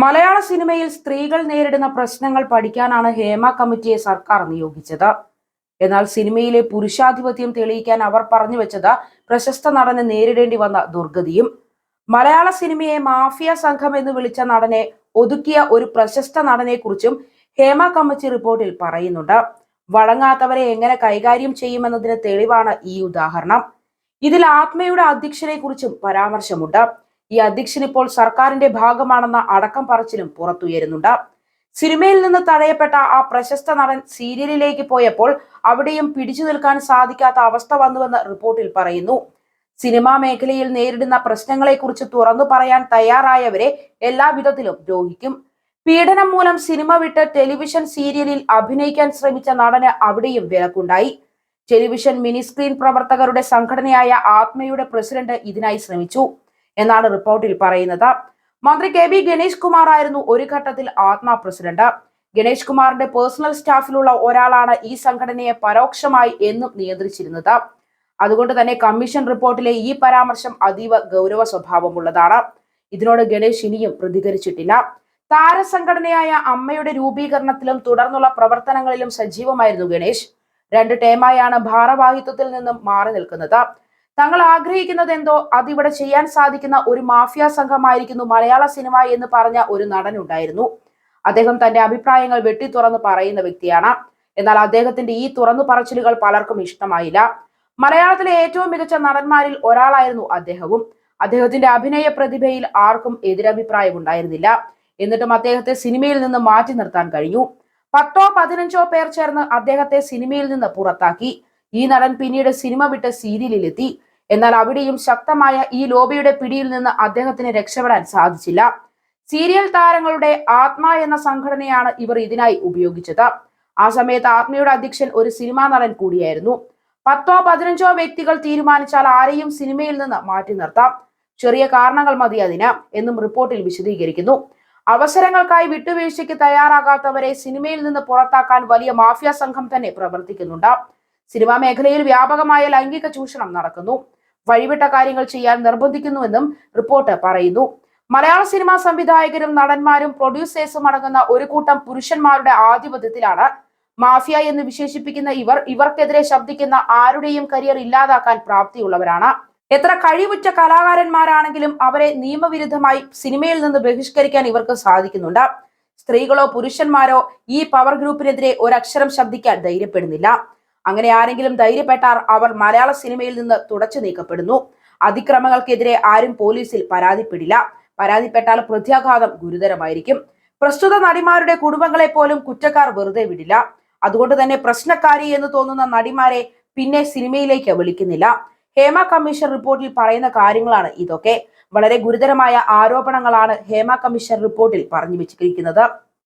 മലയാള സിനിമയിൽ സ്ത്രീകൾ നേരിടുന്ന പ്രശ്നങ്ങൾ പഠിക്കാനാണ് ഹേമ കമ്മിറ്റിയെ സർക്കാർ നിയോഗിച്ചത്. എന്നാൽ സിനിമയിലെ പുരുഷാധിപത്യം തെളിയിക്കാൻ അവർ പറഞ്ഞു വെച്ചത് പ്രശസ്ത നടന് നേരിടേണ്ടി വന്ന ദുർഗതിയും. മലയാള സിനിമയെ മാഫിയ സംഘം എന്ന് വിളിച്ച നടനെ ഒതുക്കിയ ഒരു പ്രശസ്ത നടനെ കുറിച്ചും ഹേമ കമ്മിറ്റി റിപ്പോർട്ടിൽ പറയുന്നുണ്ട്. വഴങ്ങാത്തവരെ എങ്ങനെ കൈകാര്യം ചെയ്യുമെന്നതിന് തെളിവാണ് ഈ ഉദാഹരണം. ഇതിൽ ആത്മയുടെ അധ്യക്ഷനെ കുറിച്ചും പരാമർശമുണ്ട്. ഈ അധ്യക്ഷൻ ഇപ്പോൾ സർക്കാരിന്റെ ഭാഗമാണെന്ന അടക്കം പറച്ചിലും പുറത്തുയരുന്നുണ്ട്. സിനിമയിൽ നിന്ന് തഴയപ്പെട്ട ആ പ്രശസ്ത നടൻ സീരിയലിലേക്ക് പോയപ്പോൾ അവിടെയും പിടിച്ചു നിൽക്കാൻ സാധിക്കാത്ത അവസ്ഥ വന്നുവെന്ന് റിപ്പോർട്ടിൽ പറയുന്നു. സിനിമാ മേഖലയിൽ നേരിടുന്ന പ്രശ്നങ്ങളെക്കുറിച്ച് തുറന്നു പറയാൻ തയ്യാറായവരെ എല്ലാ വിധത്തിലും ദ്രോഹിക്കും. പീഡനം മൂലം സിനിമ വിട്ട് ടെലിവിഷൻ സീരിയലിൽ അഭിനയിക്കാൻ ശ്രമിച്ച നടന് അവിടെയും വിലക്കുണ്ടായി. ടെലിവിഷൻ മിനി സ്ക്രീൻ പ്രവർത്തകരുടെ സംഘടനയായ ആത്മയുടെ പ്രസിഡന്റ് ഇതിനായി ശ്രമിച്ചു എന്നാണ് റിപ്പോർട്ടിൽ പറയുന്നത്. മന്ത്രി കെ ഗണേഷ് കുമാർ ആയിരുന്നു ഒരു ഘട്ടത്തിൽ ആത്മ പ്രസിഡന്റ്. ഗണേഷ് കുമാറിന്റെ പേഴ്സണൽ സ്റ്റാഫിലുള്ള ഒരാളാണ് ഈ സംഘടനയെ പരോക്ഷമായി എന്നും നിയന്ത്രിച്ചിരുന്നത്. അതുകൊണ്ട് തന്നെ കമ്മീഷൻ റിപ്പോർട്ടിലെ ഈ പരാമർശം അതീവ ഗൗരവ സ്വഭാവമുള്ളതാണ്. ഇതിനോട് ഗണേഷ് ഇനിയും പ്രതികരിച്ചിട്ടില്ല. താരസംഘടനയായ അമ്മയുടെ രൂപീകരണത്തിലും തുടർന്നുള്ള പ്രവർത്തനങ്ങളിലും സജീവമായിരുന്നു ഗണേഷ്. 2 ടേമായാണ് ഭാരവാഹിത്വത്തിൽ നിന്നും മാറി നിൽക്കുന്നത്. തങ്ങൾ ആഗ്രഹിക്കുന്നത് എന്തോ അതിവിടെ ചെയ്യാൻ സാധിക്കുന്ന ഒരു മാഫിയ സംഘമായിരിക്കുന്നു മലയാള സിനിമ എന്ന് പറഞ്ഞ ഒരു നടനുണ്ടായിരുന്നു. അദ്ദേഹം തന്റെ അഭിപ്രായങ്ങൾ വെട്ടി തുറന്ന് പറയുന്ന വ്യക്തിയാണ്. എന്നാൽ അദ്ദേഹത്തിന്റെ ഈ തുറന്നു പറച്ചിലുകൾ പലർക്കും ഇഷ്ടമായില്ല. മലയാളത്തിലെ ഏറ്റവും മികച്ച നടന്മാരിൽ ഒരാളായിരുന്നു അദ്ദേഹവും. അദ്ദേഹത്തിന്റെ അഭിനയ പ്രതിഭയിൽ ആർക്കും എതിരഭിപ്രായം ഉണ്ടായിരുന്നില്ല. എന്നിട്ടും അദ്ദേഹത്തെ സിനിമയിൽ നിന്ന് മാറ്റി നിർത്താൻ കഴിഞ്ഞു. 10-15 പേർ ചേർന്ന് അദ്ദേഹത്തെ സിനിമയിൽ നിന്ന് പുറത്താക്കി. ഈ നടൻ പിന്നീട് സിനിമ വിട്ട് സീരിയലിലെത്തി. എന്നാൽ അവിടെയും ശക്തമായ ഈ ലോബിയുടെ പിടിയിൽ നിന്ന് അദ്ദേഹത്തിന് രക്ഷപ്പെടാൻ സാധിച്ചില്ല. സീരിയൽ താരങ്ങളുടെ ആത്മ എന്ന സംഘടനയാണ് ഇവർ ഇതിനായി ഉപയോഗിച്ചത്. ആ സമയത്ത് ആത്മയുടെ അധ്യക്ഷൻ ഒരു സിനിമാ നടൻ കൂടിയായിരുന്നു. 10-15 വ്യക്തികൾ തീരുമാനിച്ചാൽ ആരെയും സിനിമയിൽ നിന്ന് മാറ്റി നിർത്താം. ചെറിയ കാരണങ്ങൾ മതി അതിന് എന്നും റിപ്പോർട്ടിൽ വിശദീകരിക്കുന്നു. അവസരങ്ങൾക്കായി വിട്ടുവീഴ്ചയ്ക്ക് തയ്യാറാകാത്തവരെ സിനിമയിൽ നിന്ന് പുറത്താക്കാൻ വലിയ മാഫിയ സംഘം തന്നെ പ്രവർത്തിക്കുന്നുണ്ട്. സിനിമാ മേഖലയിൽ വ്യാപകമായ ലൈംഗിക ചൂഷണം നടക്കുന്നു. വഴിവിട്ട കാര്യങ്ങൾ ചെയ്യാൻ നിർബന്ധിക്കുന്നുവെന്നും റിപ്പോർട്ട് പറയുന്നു. മലയാള സിനിമാ സംവിധായകരും നടന്മാരും പ്രൊഡ്യൂസേഴ്സും അടങ്ങുന്ന ഒരു കൂട്ടം പുരുഷന്മാരുടെ ആധിപത്യത്തിലാണ് മാഫിയ എന്ന് വിശേഷിപ്പിക്കുന്ന ഇവർക്കെതിരെ ശബ്ദിക്കുന്ന ആരുടെയും കരിയർ ഇല്ലാതാക്കാൻ പ്രാപ്തിയുള്ളവരാണ്. എത്ര കഴിവുറ്റ കലാകാരന്മാരാണെങ്കിലും അവരെ നിയമവിരുദ്ധമായി സിനിമയിൽ നിന്ന് ബഹിഷ്കരിക്കാൻ ഇവർക്ക് സാധിക്കുന്നുണ്ട്. സ്ത്രീകളോ പുരുഷന്മാരോ ഈ പവർ ഗ്രൂപ്പിനെതിരെ ഒരക്ഷരം ശബ്ദിക്കാൻ ധൈര്യപ്പെടുന്നില്ല. അങ്ങനെ ആരെങ്കിലും ധൈര്യപ്പെട്ടാൽ അവർ മലയാള സിനിമയിൽ നിന്ന് തുടച്ചു നീക്കപ്പെടുന്നു. അതിക്രമങ്ങൾക്കെതിരെ ആരും പോലീസിൽ പരാതിപ്പെടില്ല. പരാതിപ്പെട്ടാൽ പ്രത്യാഘാതം ഗുരുതരമായിരിക്കും. പ്രസ്തുത നടിമാരുടെ കുടുംബങ്ങളെ പോലും കുറ്റക്കാർ വെറുതെ വിടില്ല. അതുകൊണ്ട് തന്നെ പ്രശ്നക്കാരി എന്ന് തോന്നുന്ന നടിമാരെ പിന്നെ സിനിമയിലേക്ക് വിളിക്കുന്നില്ല. ഹേമ കമ്മീഷൻ റിപ്പോർട്ടിൽ പറയുന്ന കാര്യങ്ങളാണ് ഇതൊക്കെ. വളരെ ഗുരുതരമായ ആരോപണങ്ങളാണ് ഹേമ കമ്മീഷൻ റിപ്പോർട്ടിൽ പറഞ്ഞു വെച്ചിരിക്കുന്നത്.